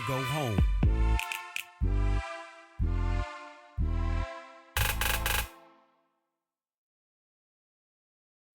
go home.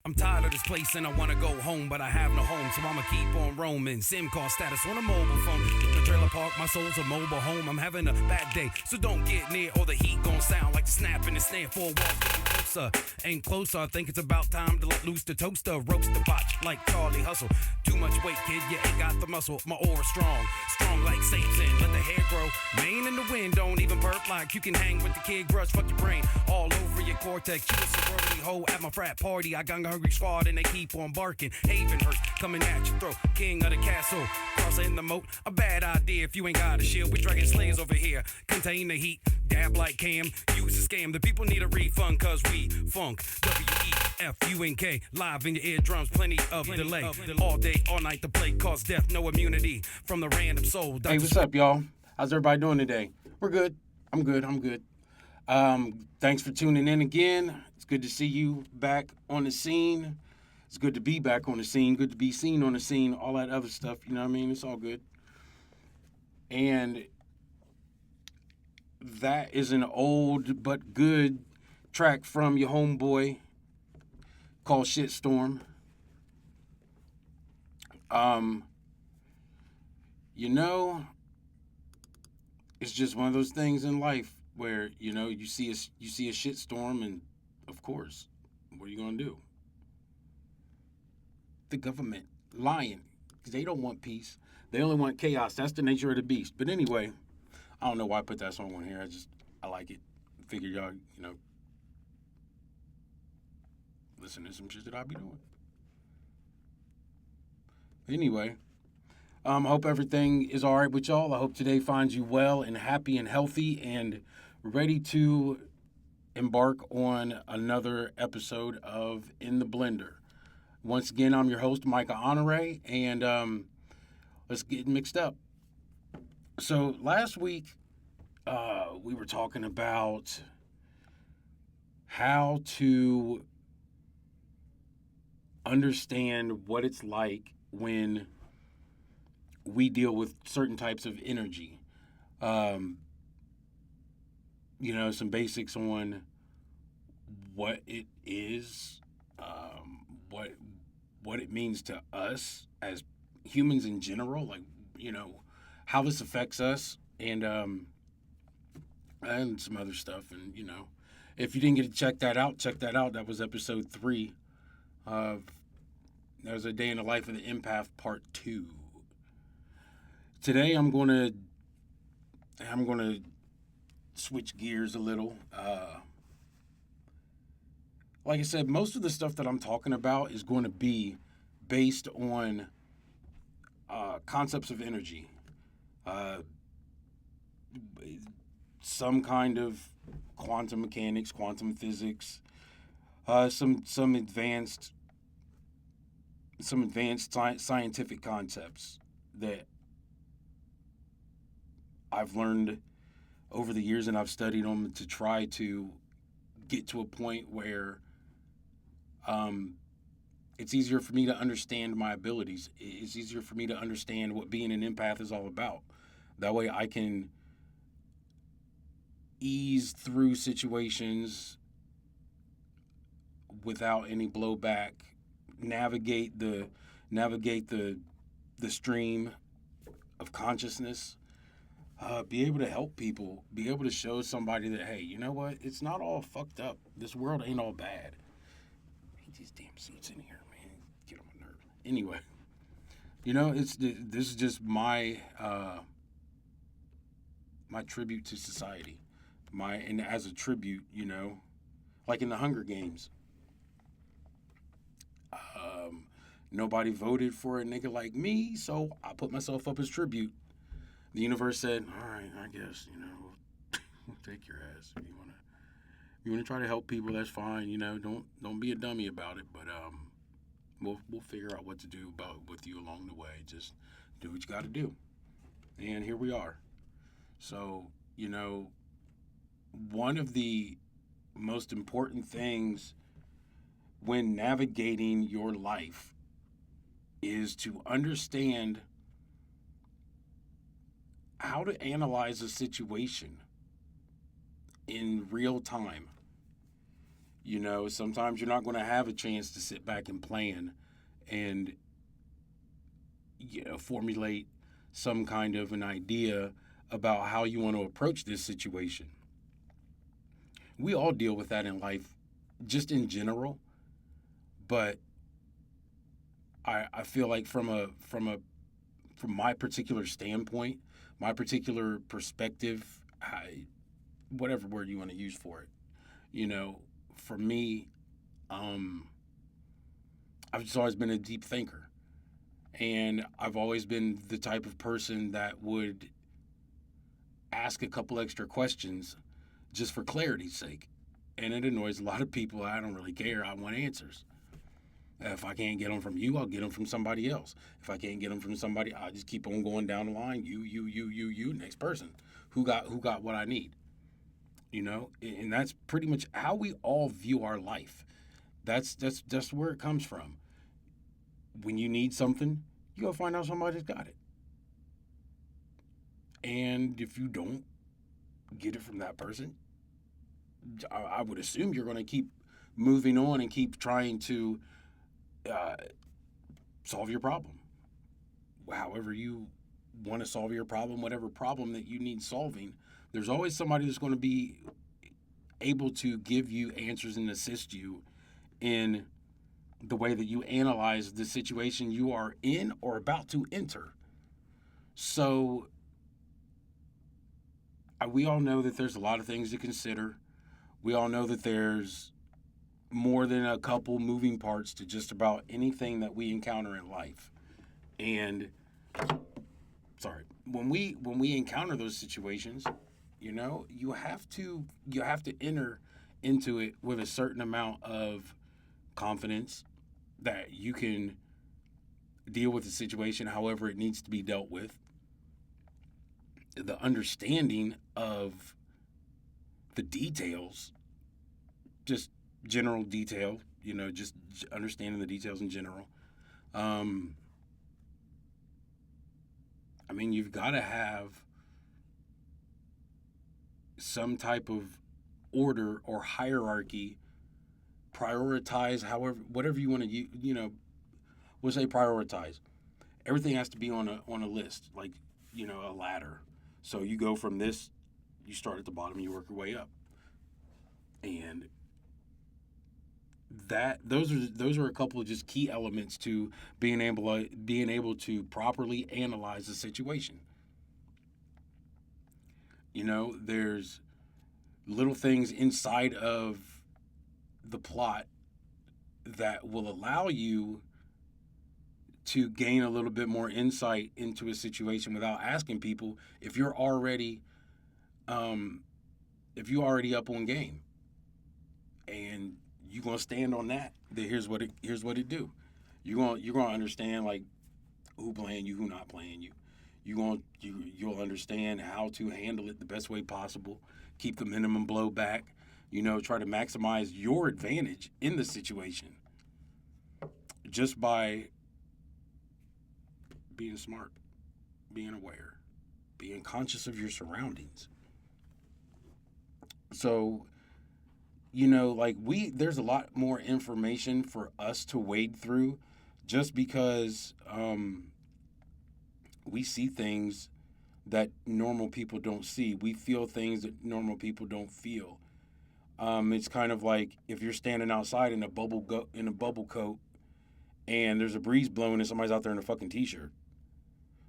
I'm tired of this place and I wanna go home, but I have no home, so I'ma keep on roaming. SIM call status on a mobile phone. The trailer park, my soul's a mobile home. I'm having a bad day, so don't get near, or the heat gon' sound like the snap in the snare. Four walls getting closer and closer. I think it's about time to let loose the toaster. Roast the botch like Charlie Hustle. Too much weight, kid, you ain't got the muscle. My aura strong, strong like Satan. Let the hair grow, mane in the wind. Don't even burp like you can hang with the kid. Grudge, fuck your brain all over your cortex. You a sorority hoe at my frat party. I got hungry squad and they keep on barking. Havenhurst coming at your throat. King of the castle, crossing the moat. A bad idea if you ain't got a shield. We dragging slayers over here. Contain the heat, dab like Cam. Use a scam. The people need a refund cause we funk. WEFUNK live in your eardrums. Plenty of delay. All day, all night to play. Cause death, no immunity from the random soul. Hey, what's up, y'all? How's everybody doing today? We're good. I'm good. Thanks for tuning in again. It's good to see you back on the scene. It's good to be back on the scene. Good to be seen on the scene. All that other stuff, you know what I mean? It's all good. And that is an old but good track from your homeboy called Shitstorm. You know, it's just one of those things in life where, you know, you see a shitstorm, and of course, what are you gonna do? The government lying, because they don't want peace. They only want chaos. That's the nature of the beast. But anyway, I don't know why I put that song on here. I like it. Figured y'all, you know, listen to some shit that I be doing. Anyway, I hope everything is all right with y'all. I hope today finds you well and happy and healthy and ready to embark on another episode of In the Blender. Once again, I'm your host, Micah Honore, and let's get mixed up. So last week, we were talking about how to understand what it's like when we deal with certain types of energy. You know, some basics on what it is, what it means to us as humans in general, like, you know, how this affects us, and some other stuff. And, you know, if you didn't get to check that out. That was episode 3 of That was A Day in the Life of the Empath Part 2. Today I'm gonna switch gears a little. Like I said, most of the stuff that I'm talking about is going to be based on concepts of energy, some kind of quantum mechanics, quantum physics, some advanced scientific concepts that I've learned over the years, and I've studied them to try to get to a point where it's easier for me to understand my abilities. It's easier for me to understand what being an empath is all about. That way I can ease through situations without any blowback, navigate the stream of consciousness, be able to help people, be able to show somebody that, hey, you know what? It's not all fucked up. This world ain't all bad. I hate these damn seats in here, man. Get on my nerves. Anyway, you know, this is just my tribute to society. And as a tribute, you know, like in the Hunger Games. Nobody voted for a nigga like me, so I put myself up as tribute. The universe said, all right, I guess, you know, we'll take your ass. If you wanna try to help people, that's fine, you know, don't be a dummy about it, but we'll figure out what to do with you along the way. Just do what you gotta do. And here we are. So, you know, one of the most important things when navigating your life is to understand how to analyze a situation in real time. Sometimes you're not going to have a chance to sit back and plan and, formulate some kind of an idea about how you want to approach this situation. We all deal with that in life, just in general. But I feel like from my particular standpoint, my particular perspective, whatever word you want to use for it, for me, I've just always been a deep thinker. And I've always been the type of person that would ask a couple extra questions just for clarity's sake. And it annoys a lot of people. I don't really care. I want answers. If I can't get them from you, I'll get them from somebody else. If I can't get them from somebody, I'll just keep on going down the line. You, next person. Who got what I need? And that's pretty much how we all view our life. That's where it comes from. When you need something, you go find out somebody's got it. And if you don't get it from that person, I would assume you're going to keep moving on and keep trying to solve your problem. However you want to solve your problem, whatever problem that you need solving, there's always somebody that's going to be able to give you answers and assist you in the way that you analyze the situation you are in or about to enter. So we all know that there's a lot of things to consider. We all know that there's more than a couple moving parts to just about anything that we encounter in life. And when we encounter those situations, you have to enter into it with a certain amount of confidence that you can deal with the situation however it needs to be dealt with. The understanding of the details, just general detail, just understanding the details in general. You've got to have some type of order or hierarchy, prioritize whatever you want to, we'll say prioritize. Everything has to be on a list, like, a ladder. So you go from this, you start at the bottom, you work your way up. And those are a couple of just key elements to being able to properly analyze the situation. There's little things inside of the plot that will allow you to gain a little bit more insight into a situation without asking people if you're already up on game and you're gonna stand on that. Then here's what it do. You're gonna understand like who playing you, who not playing you. You'll understand how to handle it the best way possible. Keep the minimum blowback. Try to maximize your advantage in the situation just by being smart, being aware, being conscious of your surroundings. So, there's a lot more information for us to wade through just because we see things that normal people don't see. We feel things that normal people don't feel. It's kind of like if you're standing outside in a bubble coat and there's a breeze blowing and somebody's out there in a fucking t-shirt.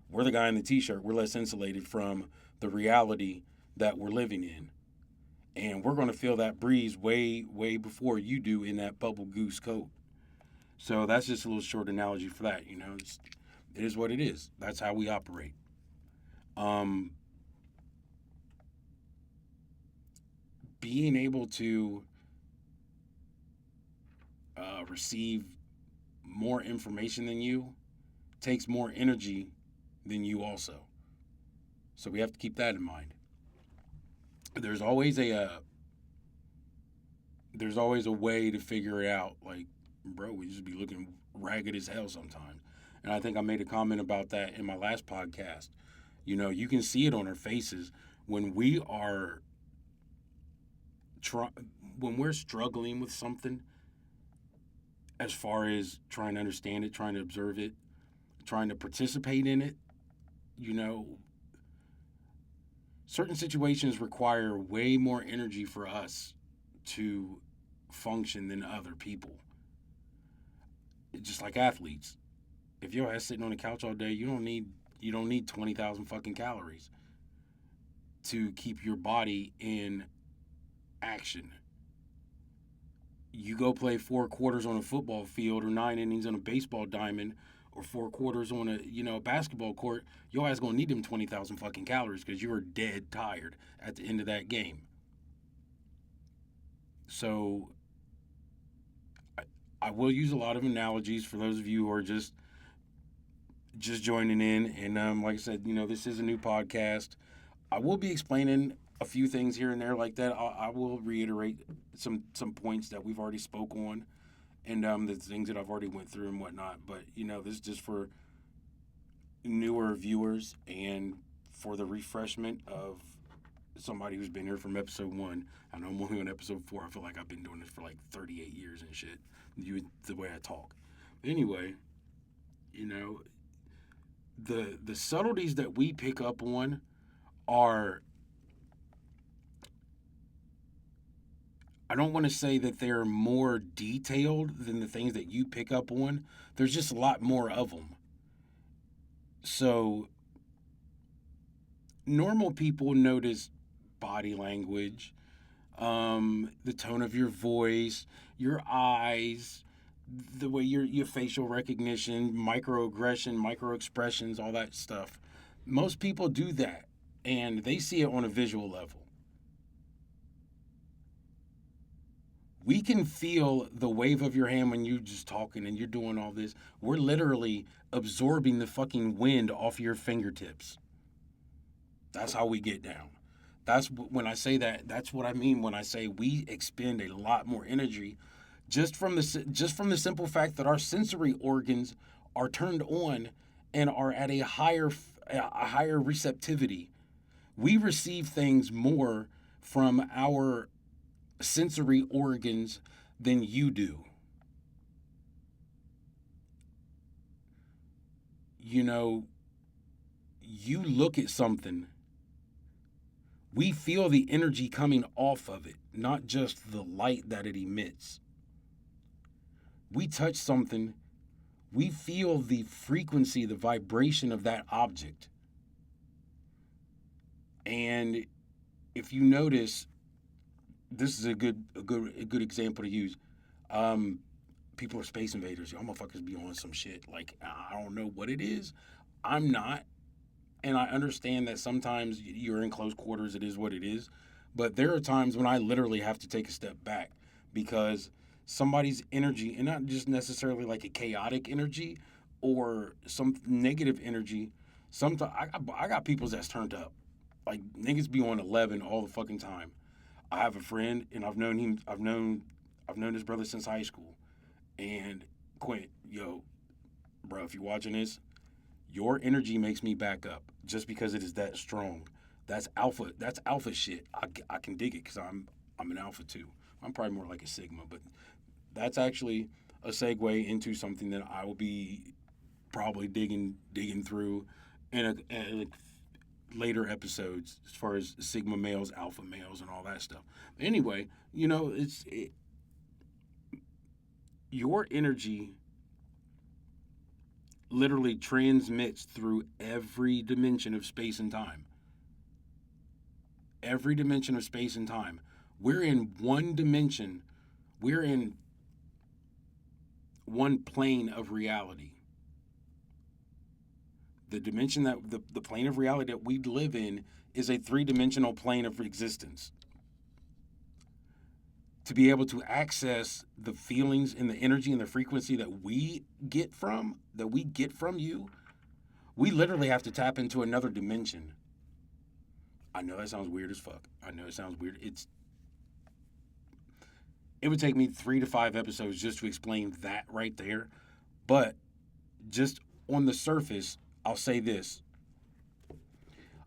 We're the guy in the t-shirt. We're less insulated from the reality that we're living in. And we're going to feel that breeze way, way before you do in that bubble goose coat. So that's just a little short analogy for that. It is what it is. That's how we operate. Being able to receive more information than you takes more energy than you also. So we have to keep that in mind. There's always a way to figure it out. Like, bro, we just be looking ragged as hell sometimes. And I think I made a comment about that in my last podcast. You know, you can see it on our faces when we are when we're struggling with something, as far as trying to understand it, trying to observe it, trying to participate in it. You know, certain situations require way more energy for us to function than other people. It's just like athletes. If your ass sitting on the couch all day, you don't need 20,000 fucking calories to keep your body in action. You go play 4 quarters on a football field or 9 innings on a baseball diamond or 4 quarters on a basketball court, your ass gonna need them 20,000 fucking calories because you are dead tired at the end of that game. So I will use a lot of analogies for those of you who are just joining in. And like I said, this is a new podcast. I will be explaining a few things here and there like that. I will reiterate some points that we've already spoke on, and the things that I've already went through and whatnot. But this is just for newer viewers and for the refreshment of somebody who's been here from episode 1. I know I'm only on episode 4. I feel like I've been doing this for like 38 years and shit. The way I talk. Anyway, the subtleties that we pick up on are, I don't want to say that they're more detailed than the things that you pick up on. There's just a lot more of them. So normal people notice body language, the tone of your voice, your eyes, the way your facial recognition, microaggression, microexpressions, all that stuff. Most people do that, and they see it on a visual level. We can feel the wave of your hand when you're just talking and you're doing all this. We're literally absorbing the fucking wind off your fingertips. That's how we get down. When I say that, that's what I mean when I say we expend a lot more energy just from the simple fact that our sensory organs are turned on and are at a higher receptivity. We receive things more from our sensory organs than you do. You look at something, we feel the energy coming off of it, not just the light that it emits. We touch something, we feel the frequency, the vibration of that object. And if you notice, this is a good example to use. People are space invaders. Y'all motherfuckers be on some shit. Like, I don't know what it is. I'm not. And I understand that sometimes you're in close quarters. It is what it is. But there are times when I literally have to take a step back because somebody's energy, and not just necessarily like a chaotic energy or some negative energy. Sometimes I got people that's turned up. Like, niggas be on 11 all the fucking time. I have a friend, and I've known this brother since high school. And Quint, yo, bro, if you're watching this, your energy makes me back up just because it is that strong. That's alpha. That's alpha shit. I can dig it because I'm an alpha too. I'm probably more like a sigma, but that's actually a segue into something that I will be probably digging through in a later episodes as far as sigma males, alpha males, and all that stuff. But anyway, your energy literally transmits through every dimension of space and time. Every dimension of space and time. We're in one dimension. We're in one plane of reality. The dimension that the plane of reality that we live in is a 3-dimensional plane of existence. To be able to access the feelings and the energy and the frequency that we get from you, we literally have to tap into another dimension. I know that sounds weird as fuck. I know it sounds weird. It would take me 3 to 5 episodes just to explain that right there. But just on the surface, I'll say this.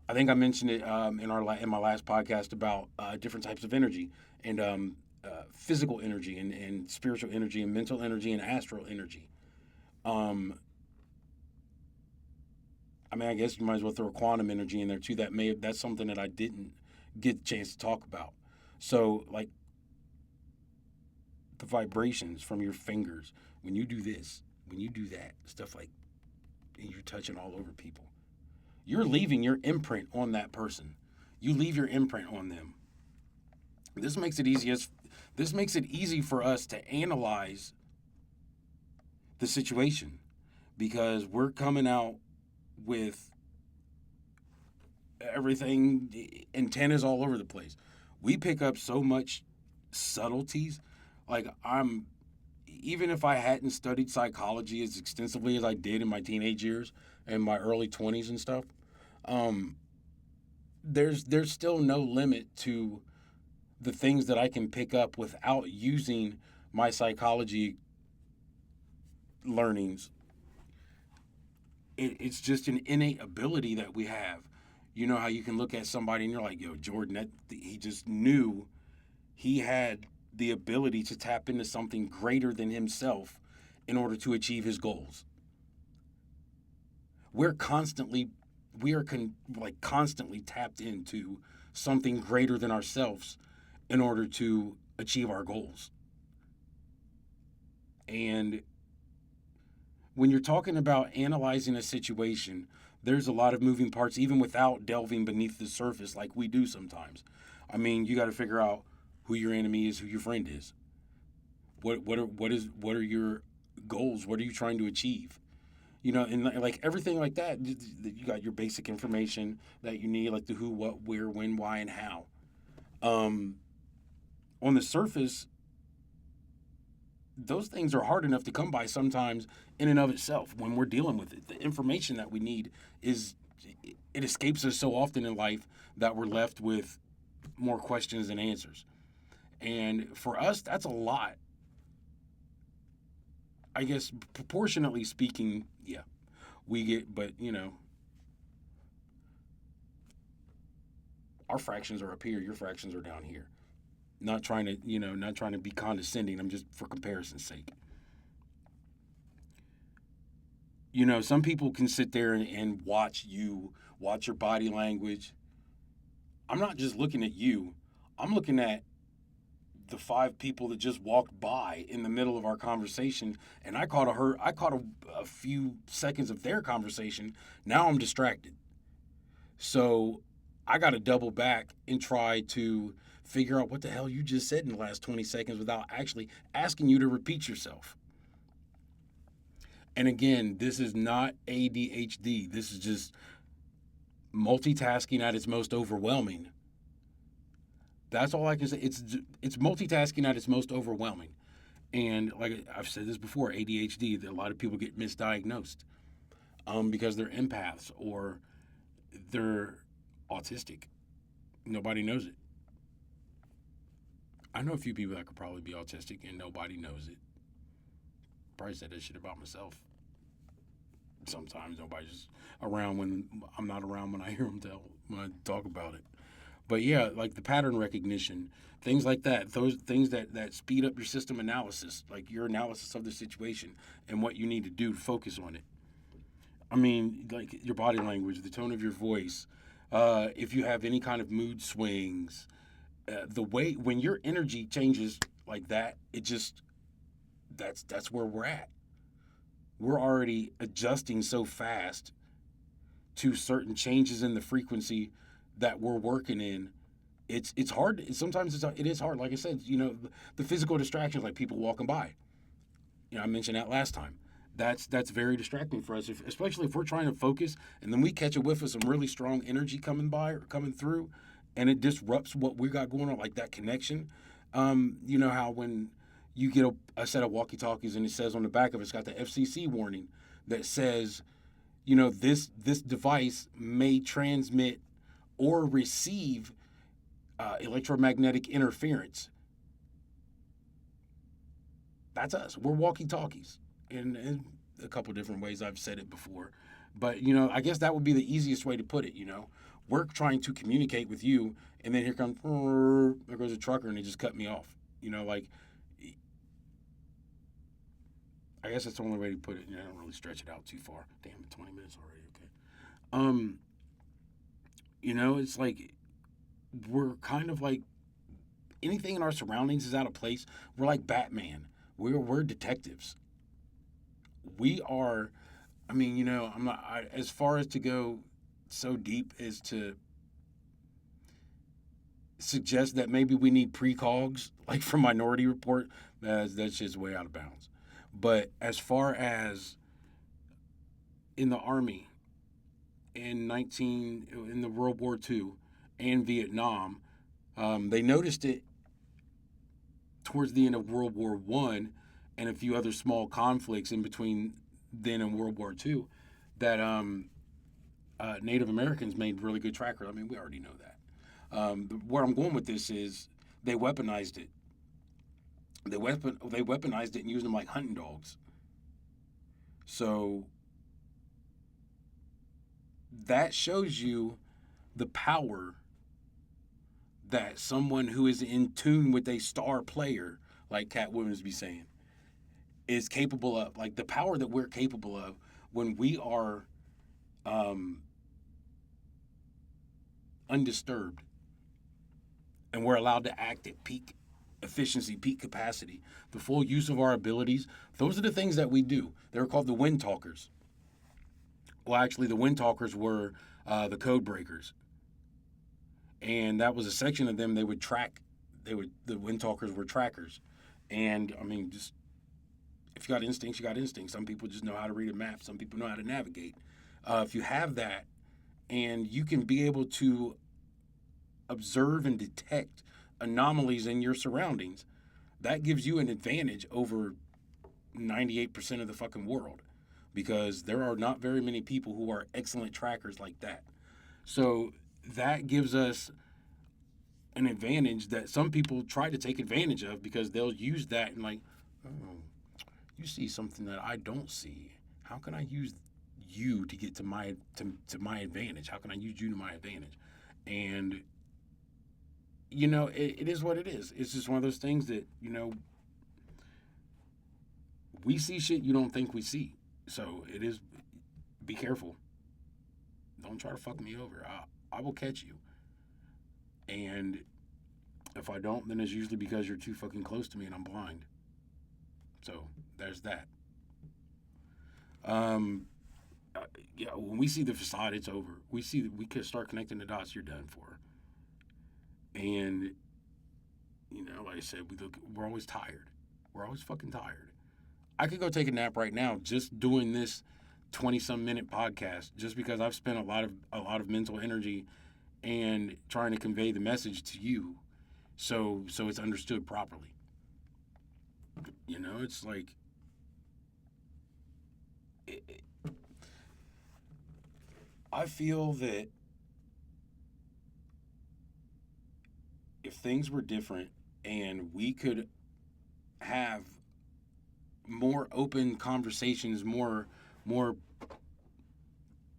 I think I mentioned it in my last podcast about different types of energy and physical energy and spiritual energy and mental energy and astral energy. Um, I mean, I guess you might as well throw quantum energy in there too. That's something that I didn't get the chance to talk about. So like the vibrations from your fingers when you do this, when you do that, stuff like and you're touching all over people. You're leaving your imprint on that person. You leave your imprint on them. This makes it easiest. This makes it easy for us to analyze the situation because we're coming out with everything antennas all over the place. We pick up so much subtleties. Like I'm even if I hadn't studied psychology as extensively as I did in my teenage years and my early 20s and stuff, um, there's still no limit to the things that I can pick up without using my psychology learnings. It's just an innate ability that we have. You know how you can look at somebody and you're like, yo, Jordan, he just knew he had the ability to tap into something greater than himself in order to achieve his goals. We're constantly, like constantly tapped into something greater than ourselves in order to achieve our goals. And when you're talking about analyzing a situation, there's a lot of moving parts, even without delving beneath the surface like we do sometimes. I mean, you got to figure out who your enemy is, who your friend is. What are your goals? What are you trying to achieve? You know, and like everything like that, you got your basic information that you need, like the who, what, where, when, why, and how. Um, on the surface, those things are hard enough to come by sometimes in and of itself when we're dealing with it. The information that we need is it escapes us so often in life that we're left with more questions than answers. And for us, that's a lot. I guess proportionately speaking, yeah, we get, but you know, our fractions are up here, your fractions are down here. Not trying to, not trying to be condescending. I'm just for comparison's sake. You know, some people can sit there and watch your body language. I'm not just looking at you. I'm looking at the five people that just walked by in the middle of our conversation, and I caught a few seconds of their conversation. Now I'm distracted. So I got to double back and try to figure out what the hell you just said in the last 20 seconds without actually asking you to repeat yourself. And again, this is not ADHD. This is just multitasking at its most overwhelming. That's all I can say. It's multitasking at its most overwhelming. And like I've said this before, ADHD, that a lot of people get misdiagnosed because they're empaths or they're autistic. Nobody knows it. I know a few people that could probably be autistic and nobody knows it. Probably said that shit about myself. Sometimes nobody's around when I'm not around when I hear them when I talk about it. But yeah, like the pattern recognition, things like that, those things that speed up your system analysis, like your analysis of the situation and what you need to do to focus on it. I mean, like your body language, the tone of your voice, if you have any kind of mood swings, the way when your energy changes like that, it just that's where we're at. We're already adjusting so fast to certain changes in the frequency that we're working in. It's hard. Sometimes it is hard. Like I said, the physical distractions, like people walking by. I mentioned that last time. That's very distracting for us, especially if we're trying to focus and then we catch a whiff of some really strong energy coming by or coming through, and it disrupts what we got going on, like that connection. You know how when you get a set of walkie-talkies and it says on the back of it's got the FCC warning that says, this device may transmit or receive electromagnetic interference. That's us. We're walkie-talkies in a couple different ways. I've said it before. But, I guess that would be the easiest way to put it, We're trying to communicate with you, and then here comes, there goes a trucker, and they just cut me off. Like, I guess that's the only way to put it. I don't really stretch it out too far. Damn, 20 minutes already. Okay. It's like we're kind of like anything in our surroundings is out of place. We're like Batman. We're detectives. We are. I mean, I'm not as far as to go so deep as to suggest that maybe we need precogs, like from Minority Report. That's just way out of bounds. But as far as in the Army in the World War II and Vietnam, they noticed it towards the end of World War I and a few other small conflicts in between then and World War II that Native Americans made really good trackers. I mean, we already know that. Where I'm going with this is they weaponized it. They weaponized it and used them like hunting dogs. So that shows you the power that someone who is in tune with a star player, like Cat Williams be saying, is capable of. Like the power that we're capable of when we are undisturbed and we're allowed to act at peak efficiency, peak capacity, the full use of our abilities. Those are the things that we do. They're called the wind talkers. Well, actually, the wind talkers were the code breakers. And that was a section of them they would track. The wind talkers were trackers. And I mean, just if you got instincts, you got instincts. Some people just know how to read a map. Some people know how to navigate. If you have that, and you can be able to observe and detect anomalies in your surroundings, that gives you an advantage over 98% of the fucking world, because there are not very many people who are excellent trackers like that. So that gives us an advantage that some people try to take advantage of, because they'll use that and like, oh, you see something that I don't see. How can I use you to get to my advantage? How can I use you to my advantage? And it is what it is. It's just one of those things that we see shit you don't think we see. So it is. Be careful. Don't try to fuck me over. I will catch you. And if I don't, then it's usually because you're too fucking close to me and I'm blind. So there's that. Yeah, when we see the facade, it's over. We see that we could start connecting the dots. You're done for. And like I said, we're always tired. We're always fucking tired. I could go take a nap right now just doing this 20-some minute podcast, just because I've spent a lot of mental energy and trying to convey the message to you, so it's understood properly. It's like I feel that if things were different and we could have more open conversations, more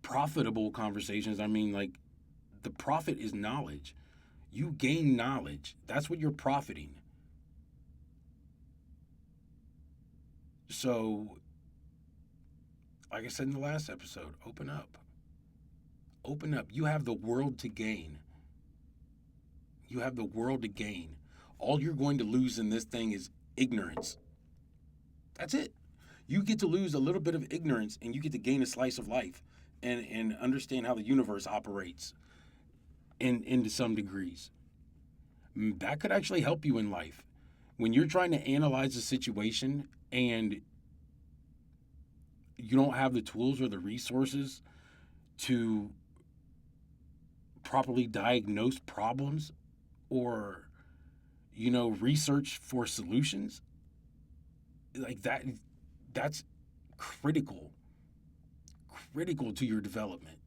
profitable conversations. I mean, like, the profit is knowledge. You gain knowledge. That's what you're profiting. So, like I said in the last episode, open up. Open up. You have the world to gain. You have the world to gain. All you're going to lose in this thing is ignorance. That's it. You get to lose a little bit of ignorance, and you get to gain a slice of life and understand how the universe operates into some degrees. That could actually help you in life. When you're trying to analyze a situation and you don't have the tools or the resources to properly diagnose problems or, research for solutions, like that's critical to your development.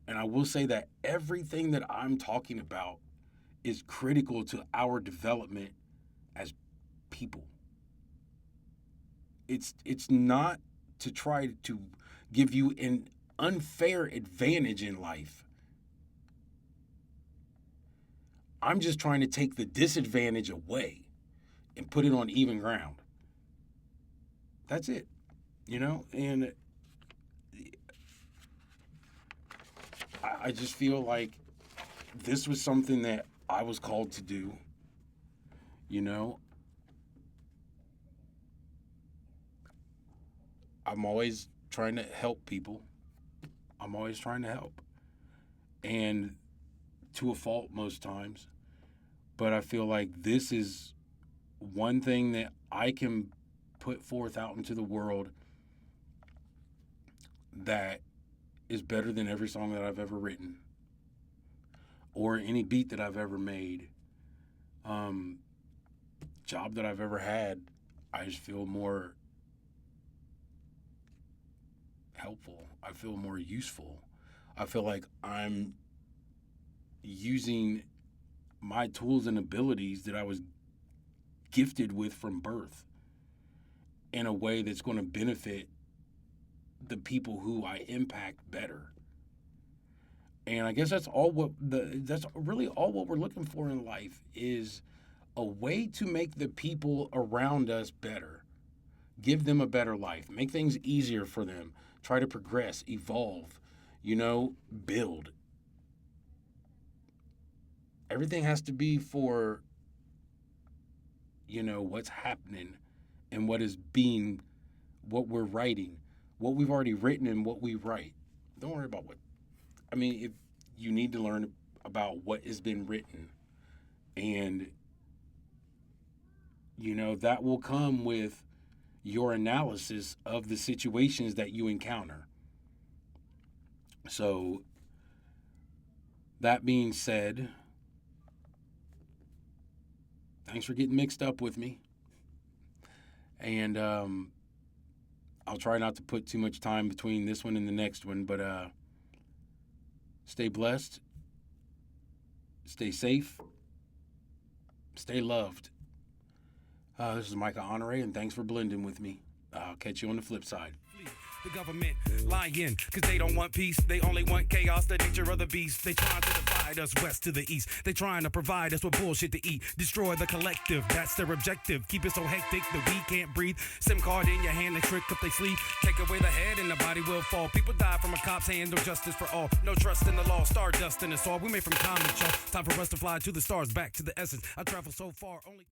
And I will say that everything that I'm talking about is critical to our development as people. It's not to try to give you an unfair advantage in life. I'm just trying to take the disadvantage away and put it on even ground. That's it, And I just feel like this was something that I was called to do, I'm always trying to help people. I'm always trying to help. And to a fault most times. But I feel like this is one thing that I can put forth out into the world that is better than every song that I've ever written or any beat that I've ever made, job that I've ever had. I just feel more helpful. I feel more useful. I feel like I'm using my tools and abilities that I was gifted with from birth in a way that's going to benefit the people who I impact better. And I guess that's really all what we're looking for in life is a way to make the people around us better. Give them a better life. Make things easier for them. Try to progress, evolve, build. Everything has to be for, what's happening and what we're writing, what we've already written and what we write. Don't worry about if you need to learn about what has been written and, that will come with your analysis of the situations that you encounter. So, that being said, thanks for getting mixed up with me. And I'll try not to put too much time between this one and the next one, but stay blessed, stay safe, stay loved. This is Micah Honore, and thanks for blending with me. I'll catch you on the flip side. The government lying, cause they don't want peace. They only want chaos, the nature of the beast. They trying to divide us west to the east. They trying to provide us with bullshit to eat. Destroy the collective, that's their objective. Keep it so hectic that we can't breathe. SIM card in your hand, they trick up their sleeve. Take away the head and the body will fall. People die from a cop's hand, no justice for all. No trust in the law, stardust in us all. We made from common, y'all. Time for us to fly to the stars, back to the essence. I travel so far, only...